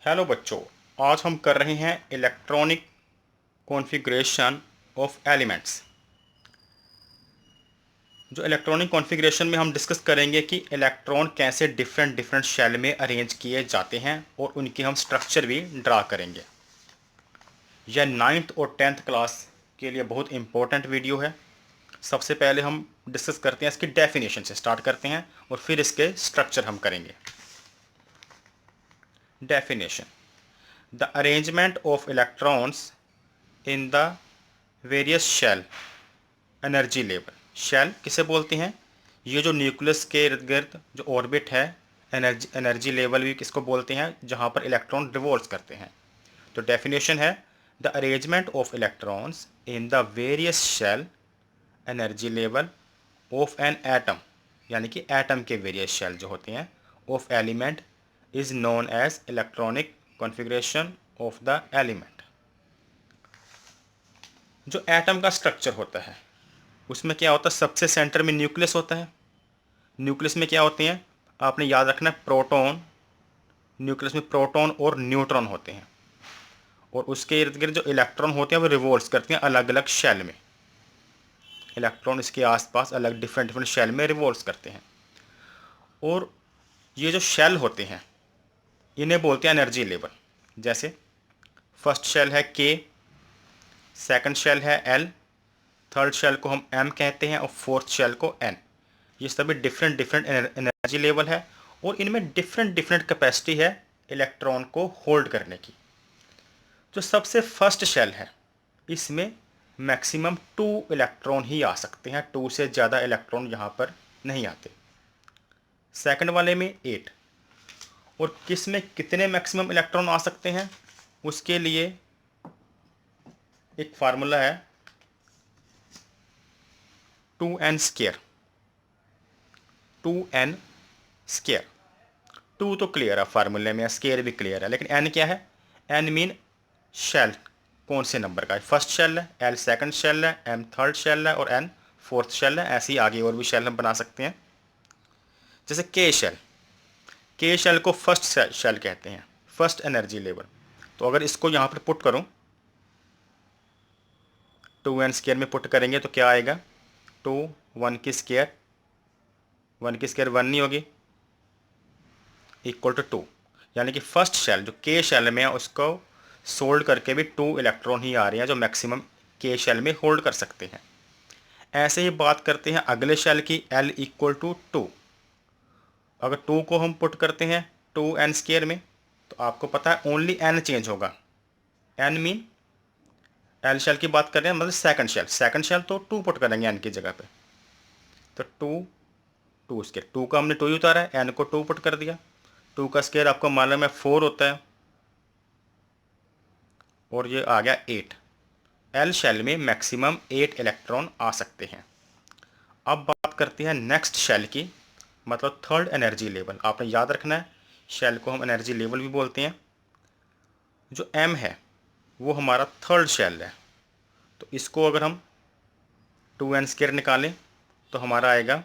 Hello बच्चों, आज हम कर रहे हैं इलेक्ट्रॉनिक कॉन्फ़िगरेशन ऑफ एलिमेंट्स। जो इलेक्ट्रॉनिक कॉन्फ़िगरेशन में हम डिस्कस करेंगे कि इलेक्ट्रॉन कैसे डिफरेंट डिफरेंट शेल में अरेंज किए जाते हैं और उनकी हम स्ट्रक्चर भी ड्रा करेंगे। यह 9th और 10th क्लास के लिए बहुत इंपॉर्टेंट वीडियो है। सबसे पहले हम डिस्कस करते हैं, इसकी डेफिनेशन से स्टार्ट करते हैं और फिर इसके स्ट्रक्चर हम करेंगे। Definition: the arrangement of electrons in the various shell energy level. Shell किसे बोलते हैं? ये जो न्यूक्लियस के इर्द गिर्द जो ऑर्बिट है, एनर्जी लेवल भी किसको बोलते हैं, जहाँ पर इलेक्ट्रॉन रिवॉल्व करते हैं। तो डेफिनेशन है the arrangement of electrons in the various shell energy level of an atom, यानी कि एटम के वेरियस शेल जो होते हैं of element is known as electronic configuration of the element. जो एटम का स्ट्रक्चर होता है उसमें क्या होता है, सबसे सेंटर में न्यूक्लियस होता है। न्यूक्लियस में क्या होते हैं, आपने याद रखना है, प्रोटॉन। न्यूक्लियस में प्रोटॉन और न्यूट्रॉन होते हैं और उसके इर्द गिर्द जो इलेक्ट्रॉन होते हैं वो रिवॉल्व करते हैं अलग अलग शेल में। इलेक्ट्रॉन इसके आसपास अलग डिफरेंट डिफरेंट शेल में रिवॉल्व करते हैं। और ये जो शेल होते हैं इन्हें बोलते हैं एनर्जी लेवल। जैसे फर्स्ट शेल है के, सेकंड शेल है एल, थर्ड शेल को हम एम कहते हैं और फोर्थ शेल को एन। ये सभी डिफरेंट डिफरेंट एनर्जी लेवल है और इनमें डिफरेंट डिफरेंट कैपेसिटी है इलेक्ट्रॉन को होल्ड करने की। जो सबसे फर्स्ट शेल है इसमें मैक्सिमम 2 इलेक्ट्रॉन ही आ सकते हैं, 2 से ज़्यादा इलेक्ट्रॉन यहाँ पर नहीं आते। सेकंड वाले में 8। और किस में कितने मैक्सिमम इलेक्ट्रॉन आ सकते हैं, उसके लिए एक फार्मूला है 2n स्क्वायर। 2n स्क्वायर, 2 तो क्लियर है फार्मूले में, स्क्वायर भी क्लियर है, लेकिन n क्या है? n मीन शेल कौन से नंबर का है। फर्स्ट शेल है, l सेकंड शेल है, m थर्ड शेल है और n फोर्थ शेल है। ऐसे ही आगे और भी शेल हम बना सकते हैं। जैसे के शेल, के शेल को फर्स्ट शेल कहते हैं, फर्स्ट एनर्जी लेवल। तो अगर इसको यहाँ पर पुट करूँ, 2n स्क्वायर में पुट करेंगे तो क्या आएगा? 2, 1 की स्क्वायर, 1 की स्क्वायर 1 नहीं होगी, इक्वल टू 2। यानी कि फर्स्ट शेल जो के शेल में है उसको सोल्ड करके भी 2 इलेक्ट्रॉन ही आ रहे हैं जो मैक्सिमम के शेल में होल्ड कर सकते हैं। ऐसे ही बात करते हैं अगले शेल की, L इक्वल टू 2। अगर 2 को हम पुट करते हैं 2n स्क्वायर में तो आपको पता है ओनली n चेंज होगा। n मीन एल शेल की बात कर रहे हैं, मतलब सेकंड शेल। सेकंड शेल तो 2 पुट करेंगे n की जगह पे, तो 2 स्क्वायर, 2 का हमने 2 ही उतारा है, n को 2 पुट कर दिया। 2 का स्क्वायर आपको मालूम है 4 होता है और ये आ गया 8। एल शेल में मैक्सिमम 8 इलेक्ट्रॉन आ सकते हैं। अब बात करते हैं नेक्स्ट शेल की, मतलब थर्ड एनर्जी लेवल। आपने याद रखना है शेल को हम एनर्जी लेवल भी बोलते हैं। जो एम है वो हमारा थर्ड शेल है, तो इसको अगर हम 2n स्क्वायर निकालें तो हमारा आएगा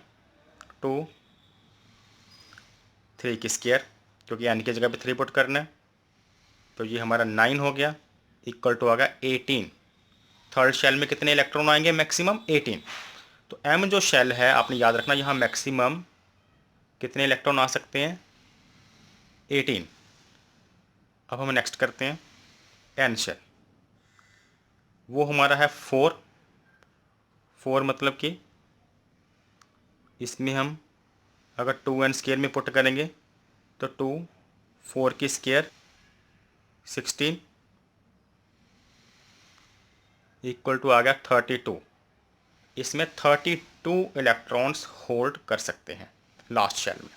2, 3 की स्क्वायर, क्योंकि n की जगह पे 3 पुट करना है, तो ये हमारा 9 हो गया, इक्वल टू आ गया 18। थर्ड शेल में कितने इलेक्ट्रॉन आएंगे? मैक्सिमम 18। तो m जो शेल है आपने याद रखना, यहाँ मैक्सिमम कितने इलेक्ट्रॉन आ सकते हैं? 18। अब हम नेक्स्ट करते हैं n शेल, वो हमारा है 4। 4 मतलब कि इसमें हम अगर 2n स्क्वायर में पुट करेंगे तो 2, 4 की स्क्वायर 16 इक्वल टू आ गया 32। इसमें 32 इलेक्ट्रॉन्स होल्ड कर सकते हैं लास्ट शेल में।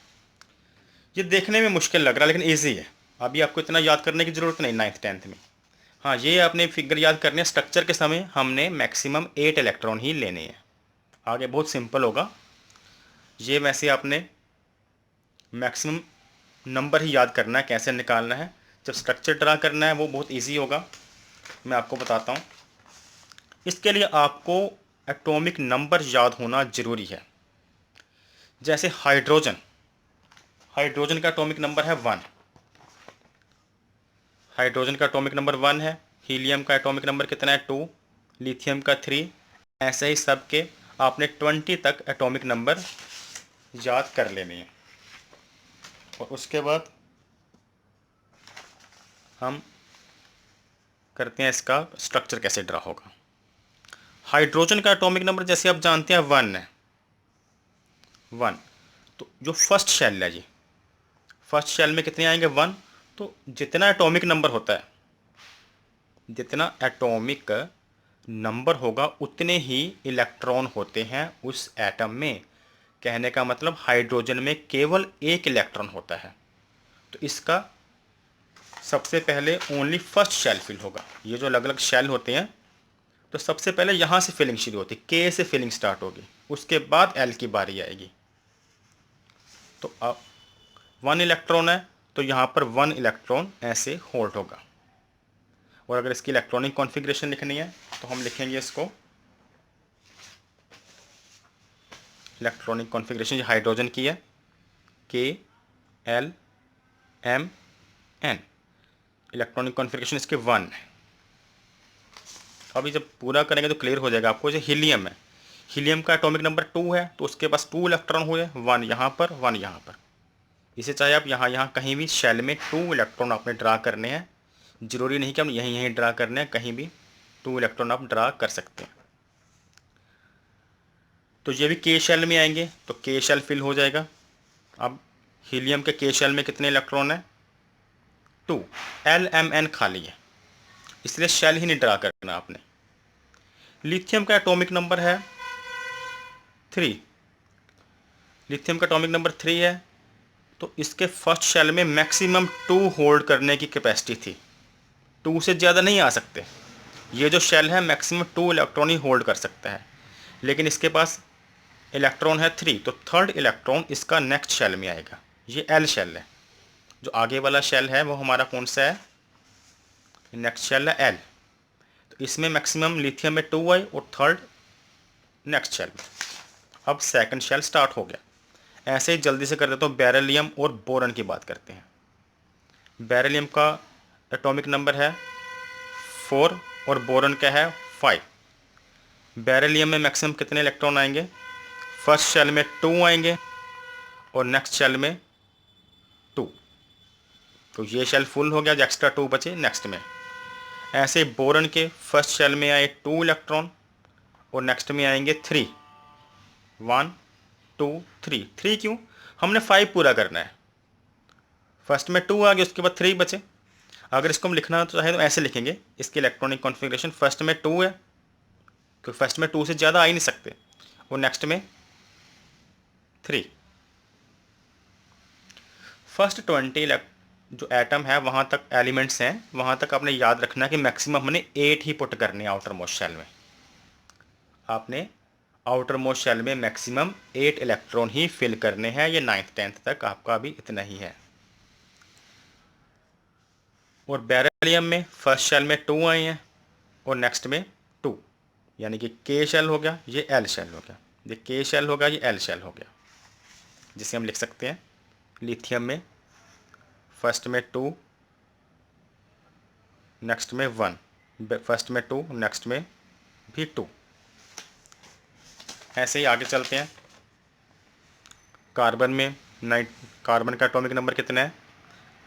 ये देखने में मुश्किल लग रहा है लेकिन ईजी है, अभी आपको इतना याद करने की ज़रूरत नहीं 9th 10th में। हाँ, ये आपने फिगर याद करने हैं, स्ट्रक्चर के समय हमने मैक्सिमम 8 इलेक्ट्रॉन ही लेने हैं। आगे बहुत सिंपल होगा ये, वैसे आपने मैक्सिमम नंबर ही याद करना है, कैसे निकालना है। जब स्ट्रक्चर ड्रा करना है वो बहुत ईजी होगा, मैं आपको बताता हूँ। इसके लिए आपको एटॉमिक नंबर याद होना ज़रूरी है। जैसे हाइड्रोजन, हाइड्रोजन का एटॉमिक नंबर है 1। हाइड्रोजन का एटॉमिक नंबर 1 है, हीलियम का एटॉमिक नंबर कितना है 2, लिथियम का 3, ऐसे ही सब के आपने 20 तक एटॉमिक नंबर याद कर लेने हैं। और उसके बाद हम करते हैं इसका स्ट्रक्चर कैसे ड्रा होगा। हाइड्रोजन का एटॉमिक नंबर जैसे आप जानते हैं 1 है, 1। तो जो फर्स्ट शेल है जी, फर्स्ट शेल में कितने आएंगे 1। तो जितना एटॉमिक नंबर होता है, जितना एटॉमिक नंबर होगा उतने ही इलेक्ट्रॉन होते हैं उस एटम में। कहने का मतलब हाइड्रोजन में केवल एक इलेक्ट्रॉन होता है। तो इसका सबसे पहले ओनली फर्स्ट शेल फिल होगा। ये जो अलग अलग शेल होते हैं, तो सबसे पहले यहाँ से फिलिंग शुरू होती है, के से फिलिंग स्टार्ट होगी, उसके बाद एल की बारी आएगी। तो अब 1 इलेक्ट्रॉन है, तो यहाँ पर 1 इलेक्ट्रॉन ऐसे होल्ड होगा। और अगर इसकी इलेक्ट्रॉनिक कॉन्फ़िगरेशन लिखनी है तो हम लिखेंगे इसको इलेक्ट्रॉनिक कॉन्फ़िगरेशन हाइड्रोजन की है, K L M N. Electronic configuration इसके 1 है। अभी जब पूरा करेंगे तो क्लियर हो जाएगा आपको। जो हीलियम है, हीलियम का एटॉमिक नंबर 2 है, तो उसके पास 2 इलेक्ट्रॉन हुए, 1 यहाँ पर 1 यहाँ पर। इसे चाहे आप यहाँ कहीं भी शेल में 2 इलेक्ट्रॉन आपने ड्रा करने हैं, जरूरी नहीं कि हम यहीं ड्रा करने हैं, कहीं भी 2 इलेक्ट्रॉन आप ड्रा कर सकते हैं। तो ये भी के शेल में आएंगे, तो के शेल फिल हो जाएगा। अब हीलियम के शेल में कितने इलेक्ट्रॉन है 2, एल एम एन खाली है, इसलिए शेल ही नहीं ड्रा करना आपने। लिथियम का एटॉमिक नंबर है 3, लिथियम का एटॉमिक नंबर 3 है, तो इसके फर्स्ट शेल में मैक्सिमम 2 होल्ड करने की कैपेसिटी थी, 2 से ज़्यादा नहीं आ सकते। ये जो शेल है मैक्सिमम 2 इलेक्ट्रॉन ही होल्ड कर सकता है, लेकिन इसके पास इलेक्ट्रॉन है 3, तो थर्ड इलेक्ट्रॉन इसका नेक्स्ट शेल में आएगा। ये एल शेल है। जो आगे वाला शेल है वो हमारा कौन सा है, नेक्स्ट शेल है एल। तो इसमें मैक्सिमम लिथियम में 2 आए और थर्ड नेक्स्ट शेल में। अब सेकंड शेल स्टार्ट हो गया। ऐसे ही जल्दी से कर देता हूँ, बेरिलियम और बोरन की बात करते हैं। बेरिलियम का एटॉमिक नंबर है 4 और बोरन का है 5। बेरिलियम में मैक्सिमम कितने इलेक्ट्रॉन आएंगे, फर्स्ट शेल में 2 आएंगे और नेक्स्ट शेल में 2। तो ये शेल फुल हो गया, जो एक्स्ट्रा 2 बचे नेक्स्ट में। ऐसे बोरन के फर्स्ट शेल में आए 2 इलेक्ट्रॉन और नेक्स्ट में आएंगे 3, 1 2 3। 3 क्यों, हमने 5 पूरा करना है। फर्स्ट में 2 आ गए, उसके बाद 3 बचे। अगर इसको हम लिखना तो चाहे तो ऐसे लिखेंगे, इसकी इलेक्ट्रॉनिक कॉन्फ़िगरेशन फर्स्ट में 2 है, क्योंकि फर्स्ट में 2 से ज़्यादा आ ही नहीं सकते, और नेक्स्ट में 3। फर्स्ट 20 जो एटम है वहाँ तक एलिमेंट्स हैं, वहाँ तक आपने याद रखना है कि मैक्सिमम हमने 8 ही पुट करने हैं आउटर मोस्ट शेल में। आपने आउटर मोस्ट शेल में मैक्सिमम 8 इलेक्ट्रॉन ही फिल करने हैं। ये 9th 10th तक आपका भी इतना ही है। और बेरिलियम में फर्स्ट शेल में 2 आए हैं और नेक्स्ट में 2, यानी कि के शेल हो गया, ये एल शेल हो गया। ये के शेल होगा, ये एल शेल हो गया, जिसे हम लिख सकते हैं लिथियम में फर्स्ट में 2, नेक्स्ट में 1, फर्स्ट में 2, नेक्स्ट में भी 2। ऐसे ही आगे चलते हैं। कार्बन में कार्बन का एटॉमिक नंबर कितना है,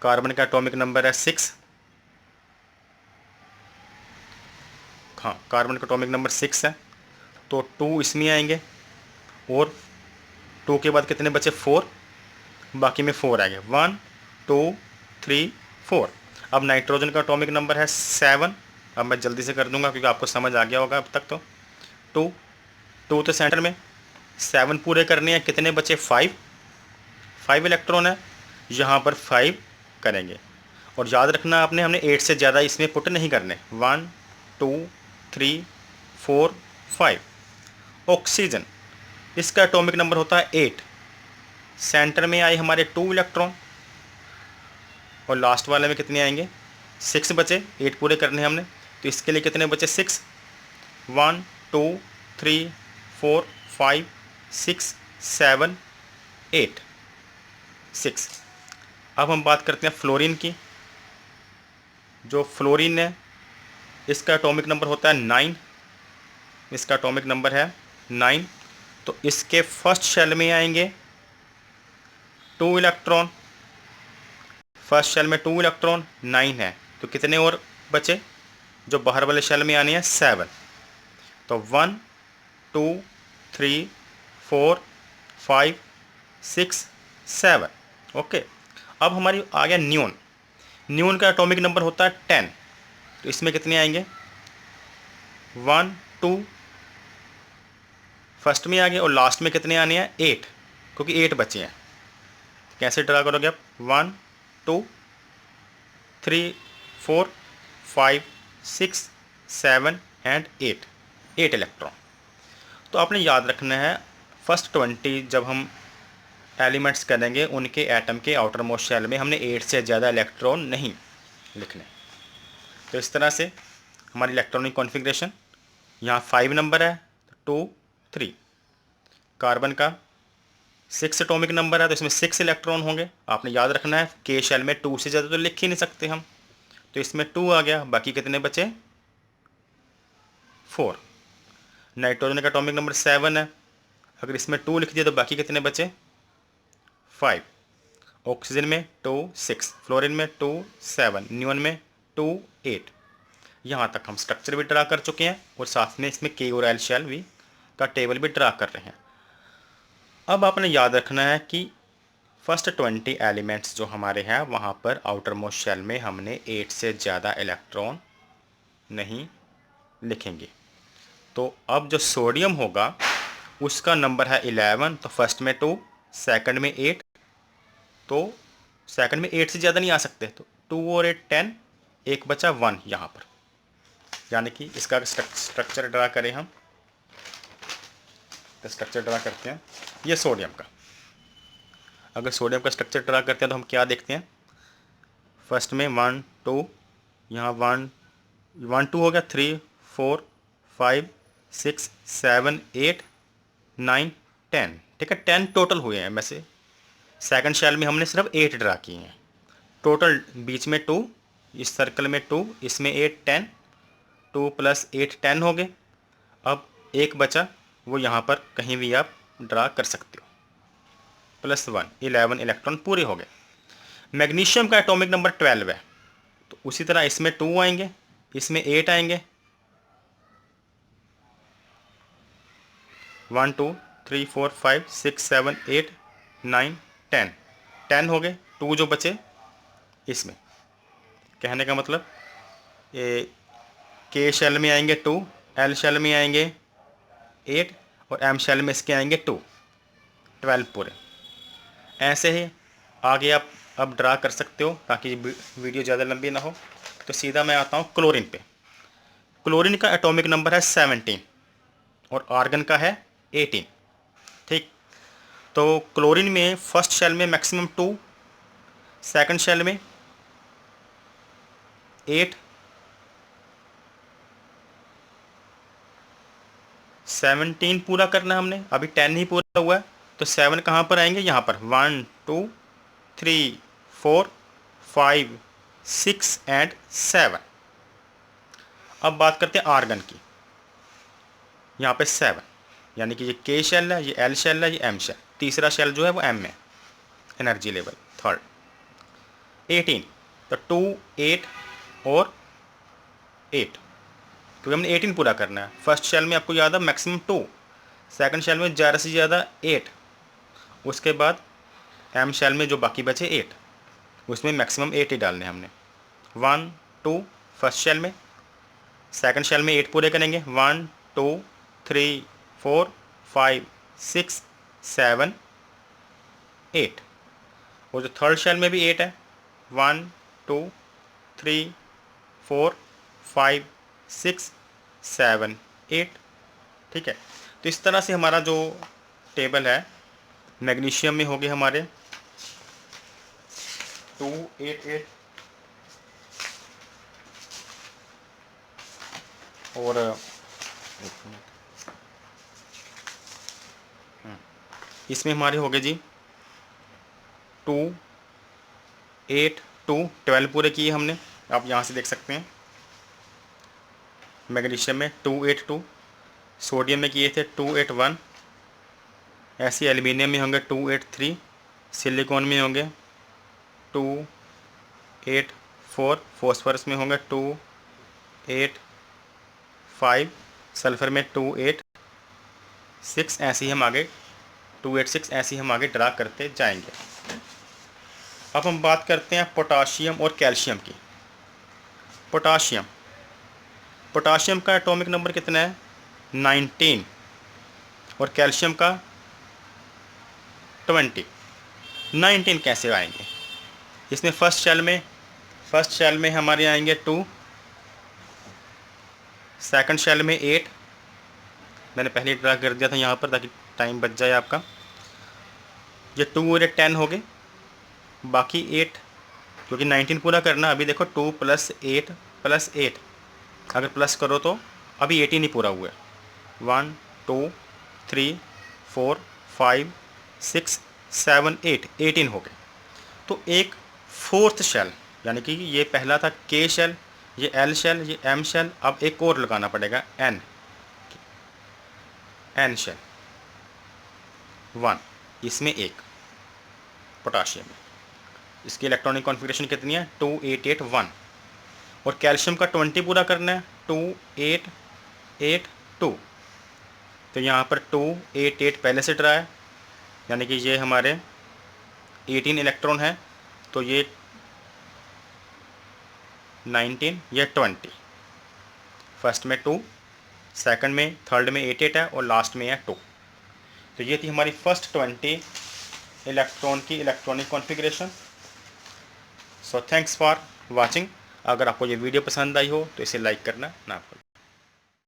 कार्बन का एटॉमिक नंबर है 6। हाँ, कार्बन का एटॉमिक नंबर 6 है, तो 2 इसमें आएंगे और 2 के बाद कितने बचे 4, बाकी में 4 आएंगे, 1 2 3 4। अब नाइट्रोजन का एटॉमिक नंबर है 7। अब मैं जल्दी से कर दूंगा क्योंकि आपको समझ आ गया होगा अब तक। तो 2 तो सेंटर में, 7 पूरे करने हैं, कितने बचे 5 इलेक्ट्रॉन है, यहाँ पर 5 करेंगे। और याद रखना आपने, हमने 8 से ज़्यादा इसमें पुट नहीं करने। 1 2 3 4 5। ऑक्सीजन, इसका एटॉमिक नंबर होता है 8। सेंटर में आए हमारे 2 इलेक्ट्रॉन और लास्ट वाले में कितने आएंगे 6 बचे, 8 पूरे करने हैं हमने, तो इसके लिए कितने बचे 6, 1 2 3 4 5 6 7 8 6। अब हम बात करते हैं फ्लोरीन की। जो फ्लोरीन है इसका एटॉमिक नंबर होता है 9, इसका एटॉमिक नंबर है 9। तो इसके फर्स्ट शेल में आएंगे 2 इलेक्ट्रॉन, फर्स्ट शेल में 2 इलेक्ट्रॉन 9 है, तो कितने और बचे जो बाहर वाले शेल में आने हैं 7। तो 1 2 3 4 5 6 7। ओके, अब हमारी आ गया न्यून। न्यून का एटॉमिक नंबर होता है 10, तो इसमें कितने आएंगे 1 2 फर्स्ट में आ गए और लास्ट में कितने आने हैं 8, क्योंकि 8 बचे हैं। कैसे ड्रा करोगे आप 1 2 3 4 5 6 7 एंड 8, 8 इलेक्ट्रॉन। तो आपने याद रखना है फर्स्ट 20 जब हम एलिमेंट्स करेंगे उनके एटम के आउटर मोस्ट शेल में हमने 8 से ज़्यादा इलेक्ट्रॉन नहीं लिखने। तो इस तरह से हमारी इलेक्ट्रॉनिक कॉन्फ़िगरेशन, यहाँ 5 नंबर है 2 3, कार्बन का 6 एटॉमिक नंबर है तो इसमें 6 इलेक्ट्रॉन होंगे। आपने याद रखना है के शेल में 2 से ज़्यादा तो लिख ही नहीं सकते हम, तो इसमें 2 आ गया, बाकी कितने बचे 4। नाइट्रोजन का एटॉमिक नंबर 7 है, अगर इसमें 2 लिख दिया तो बाकी कितने बचे 5। ऑक्सीजन में 2 6, फ्लोरीन में 2 7, न्यून में 2 8। यहाँ तक हम स्ट्रक्चर भी ड्रा कर चुके हैं और साथ में इसमें के और एल शेल भी का टेबल भी ड्रा कर रहे हैं। अब आपने याद रखना है कि फर्स्ट 20 एलिमेंट्स जो हमारे हैं वहाँ पर आउटर मोस्ट शेल में हमने 8 से ज़्यादा इलेक्ट्रॉन नहीं लिखेंगे। तो अब जो सोडियम होगा उसका नंबर है 11, तो फर्स्ट में 2, सेकंड में 8, तो सेकंड में 8 से ज़्यादा नहीं आ सकते, तो 2 और 8 10, एक बचा 1 यहाँ पर। यानी कि इसका स्ट्रक्चर ड्रा करें हम, तो स्ट्रक्चर ड्रा करते हैं ये सोडियम का। अगर सोडियम का स्ट्रक्चर ड्रा करते हैं तो हम क्या देखते हैं, फर्स्ट में 1 2, यहाँ 1 1 2 हो गया, 3 4 5 6 7 8 9 10, ठीक है 10 टोटल हुए हैं। वैसे सेकंड शेल में हमने सिर्फ 8 ड्रा किए हैं, टोटल बीच में 2, इस सर्कल में 2, इसमें 8 10, 2 + 8 10 हो गए। अब एक बचा, वो यहाँ पर कहीं भी आप ड्रा कर सकते हो, +1 11 इलेक्ट्रॉन पूरे हो गए। मैग्नीशियम का एटॉमिक नंबर 12 है, तो उसी तरह इसमें 2 आएंगे, इसमें 8 आएंगे, 1 2 3 4 5 6 7 8 9 10, 10 हो गए, 2 जो बचे इसमें। कहने का मतलब ये के शेल में आएंगे 2, एल शेल में आएंगे 8 और एम शेल में इसके आएंगे 2, 12 पूरे। ऐसे ही आगे आप अब ड्रा कर सकते हो ताकि वीडियो ज़्यादा लंबी ना हो। तो सीधा मैं आता हूँ क्लोरीन पे। क्लोरीन का एटॉमिक नंबर है 17 और आर्गन का है 18, ठीक। तो क्लोरीन में फर्स्ट शेल में मैक्सिमम 2, सेकंड शेल में 8, 17 पूरा करना है हमने, अभी 10 ही पूरा हुआ है, तो 7 कहाँ पर आएंगे, यहाँ पर 1 2 3 4 5 6 एंड 7। अब बात करते हैं आर्गन की, यहाँ पे 7, यानी कि ये के शेल है, ये एल शेल है, ये एम शेल, तीसरा शेल जो है वो एम में, एनर्जी लेवल थर्ड। 18, तो 2 8 और 8, क्योंकि हमने 18 पूरा करना है। फर्स्ट शेल में आपको याद है मैक्सिमम 2, सेकंड शेल में ज़्यादा से ज़्यादा 8, उसके बाद एम शेल में जो बाकी बचे 8, उसमें मैक्सिमम 8 ही डालने हैं हमने। 1 2 फर्स्ट शेल में, सेकंड शेल में 8 पूरे करेंगे, 1 2 3 4 5 6 7 8, और जो थर्ड शेल में भी 8 है, 1 2 3 4 5 6 7 8, ठीक है। तो इस तरह से हमारा जो टेबल है मैग्नीशियम में हो गए हमारे 2 8 8 और इसमें हमारे हो गए जी 2 8 2 12 पूरे किए हमने, आप यहाँ से देख सकते हैं। मैग्नीशियम में 282, सोडियम में किए थे 281, ऐसे एल्युमिनियम में होंगे 283, सिलिकॉन में होंगे 284, फॉस्फोरस में होंगे 285, सल्फ़र में 286, ऐसे ही हम आगे 286 ऐसे ही हम आगे ड्रा करते जाएंगे। अब हम बात करते हैं पोटाशियम और कैल्शियम की। पोटाशियम का एटॉमिक नंबर कितना है? 19, और कैल्शियम का 20। 19 कैसे आएंगे? इसमें फर्स्ट शेल में हमारे आएंगे 2, सेकंड शेल में 8, मैंने पहले ड्रा कर दिया था यहाँ पर ताकि टाइम बच जाए आपका। ये 2 और 10 हो गए, बाकी 8, क्योंकि 19 पूरा करना। अभी देखो 2 + 8 + 8, अगर प्लस करो तो अभी 18 ही पूरा हुआ है। 1 2 3 4 5 6 7 8, 18 हो गए। तो एक फोर्थ शेल, यानी कि ये पहला था के शेल, ये एल शेल, ये एम शेल, अब एक और लगाना पड़ेगा एन शेल 1, इसमें एक पोटाशियम है। इसकी इलेक्ट्रॉनिक कॉन्फ़िगरेशन कितनी है? 2881। और कैल्शियम का 20 पूरा करना है, 2882। तो यहाँ पर 288 पहले से ड्रा है, यानी कि ये हमारे 18 इलेक्ट्रॉन है, तो ये 19, ये 20। फर्स्ट में 2, सेकंड में, थर्ड में 88 है, और लास्ट में है 2। तो ये थी हमारी फर्स्ट 20 इलेक्ट्रॉन की electronic configuration. So thanks for watching. अगर आपको ये वीडियो पसंद आई हो तो इसे लाइक करना ना भूलें।